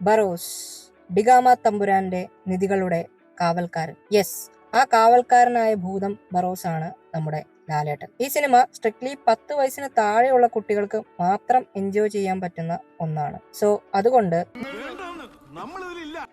ബറോസ്, ഡിഗാമ തമ്പുരാന്റെ നിധികളുടെ കാവൽക്കാരൻ. യെസ്, ആ കാവൽക്കാരനായ ഭൂതം ബറോസ് ആണ് നമ്മുടെ ലാലേട്ടൻ. ഈ സിനിമ സ്ട്രിക്ട്ലി 10 വയസ്സിന് താഴെയുള്ള കുട്ടികൾക്ക് മാത്രം എൻജോയ് ചെയ്യാൻ പറ്റുന്ന ഒന്നാണ്. സോ അതുകൊണ്ട്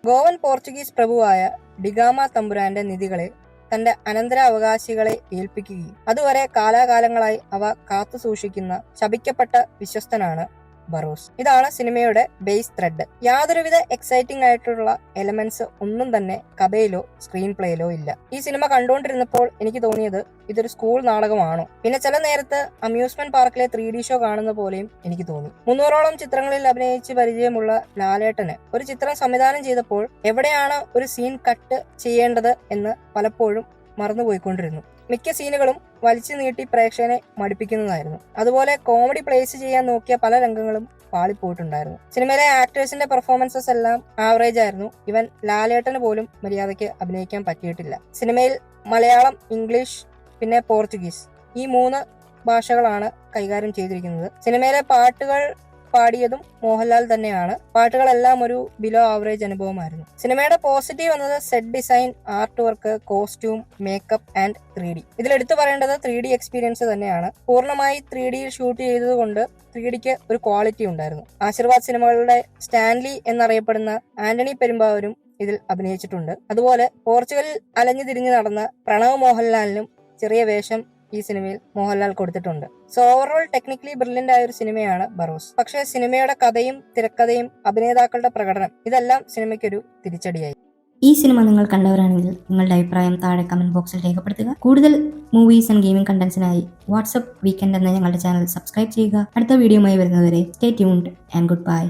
ഗോവൻ പോർച്ചുഗീസ് പ്രഭുവായ ഡിഗാമ തമ്പുരാന്റെ നിധികളെ തന്റെ അനന്തരാവകാശികളെ ഏൽപ്പിക്കുകയും അതുവരെ കാലാകാലങ്ങളായി അവ കാത്തു സൂക്ഷിക്കുന്ന ശപിക്കപ്പെട്ട വിശ്വസ്തനാണ് ബറോസ്. ഇതാണ് സിനിമയുടെ ബേസ് ത്രെഡ്. യാതൊരുവിധ എക്സൈറ്റിംഗ് ആയിട്ടുള്ള എലമെന്റ്സ് ഒന്നും തന്നെ കഥയിലോ സ്ക്രീൻ പ്ലേയിലോ ഇല്ല. ഈ സിനിമ കണ്ടുകൊണ്ടിരുന്നപ്പോൾ എനിക്ക് തോന്നിയത് ഇതൊരു സ്കൂൾ നാടകമാണോ. പിന്നെ ചില നേരത്ത് അമ്യൂസ്മെന്റ് പാർക്കിലെ 3D ഷോ കാണുന്ന പോലെയും എനിക്ക് തോന്നി. 300ഓളം ചിത്രങ്ങളിൽ അഭിനയിച്ച് പരിചയമുള്ള ലാലേട്ടന് ഒരു ചിത്രം സംവിധാനം ചെയ്തപ്പോൾ എവിടെയാണ് ഒരു സീൻ കട്ട് ചെയ്യേണ്ടത് എന്ന് പലപ്പോഴും മറന്നുപോയിക്കൊണ്ടിരുന്നു. മിക്ക സീനുകളും വലിച്ചു നീട്ടി പ്രേക്ഷകനെ മടുപ്പിക്കുന്നതായിരുന്നു. അതുപോലെ കോമഡി പ്ലേസ് ചെയ്യാൻ നോക്കിയ പല രംഗങ്ങളും പാളിപ്പോയിട്ടുണ്ടായിരുന്നു. സിനിമയിലെ ആക്ടേഴ്സിന്റെ പെർഫോമൻസസ് എല്ലാം ആവറേജ് ആയിരുന്നു. ഇവൻ ലാലേട്ടന് പോലും മര്യാദയ്ക്ക് അഭിനയിക്കാൻ പറ്റിയിട്ടില്ല. സിനിമയിൽ മലയാളം, ഇംഗ്ലീഷ്, പിന്നെ പോർച്ചുഗീസ് ഈ 3 ഭാഷകളാണ് കൈകാര്യം ചെയ്തിരിക്കുന്നത്. സിനിമയിലെ പാട്ടുകൾ പാടിയതും മോഹൻലാൽ തന്നെയാണ്. പാട്ടുകളെല്ലാം ഒരു ബിലോ ആവറേജ് അനുഭവമായിരുന്നു. സിനിമയുടെ പോസിറ്റീവ് എന്നത് set design, art work, costume, makeup and 3D. ഇതിൽ എടുത്തു പറയേണ്ടത് 3D എക്സ്പീരിയൻസ് തന്നെയാണ്. പൂർണ്ണമായി 3D ഷൂട്ട് ചെയ്തതുകൊണ്ട് 3Dക്ക് ഒരു ക്വാളിറ്റി ഉണ്ടായിരുന്നു. ആശീർവാദ് സിനിമകളുടെ സ്റ്റാൻലി എന്നറിയപ്പെടുന്ന ആന്റണി പെരുമ്പാവൂരും ഇതിൽ അഭിനയിച്ചിട്ടുണ്ട്. അതുപോലെ പോർച്ചുഗലിൽ അലഞ്ഞു തിരിഞ്ഞു നടന്ന പ്രണവ് മോഹൻലാലിനും ചെറിയ വേഷം ഈ സിനിമയിൽ മോഹൻലാൽ കൊടുത്തിട്ടുണ്ട്. സോ ഓവറോൾ ടെക്നിക്കലി ബ്രില്യന്റ് ആയ ഒരു സിനിമയാണ് ബറോസ്. പക്ഷേ സിനിമയുടെ കഥയും തിരക്കഥയും അഭിനേതാക്കളുടെ പ്രകടനം ഇതെല്ലാം സിനിമയ്ക്കൊരു തിരിച്ചടിയായി. ഈ സിനിമ നിങ്ങൾ കണ്ടവരാണെങ്കിൽ നിങ്ങളുടെ അഭിപ്രായം താഴെ കമന്റ് ബോക്സിൽ രേഖപ്പെടുത്തുക. കൂടുതൽ മൂവീസ് ആൻഡ് ഗെയിമിംഗ് കണ്ടന്റ്സിനായി വാട്സ്ആപ്പ് വീക്കെൻഡ് എന്ന ഞങ്ങളുടെ ചാനൽ സബ്സ്ക്രൈബ് ചെയ്യുക. അടുത്ത വീഡിയോയുമായി വരുന്നതുവരെ stay tuned and good bye.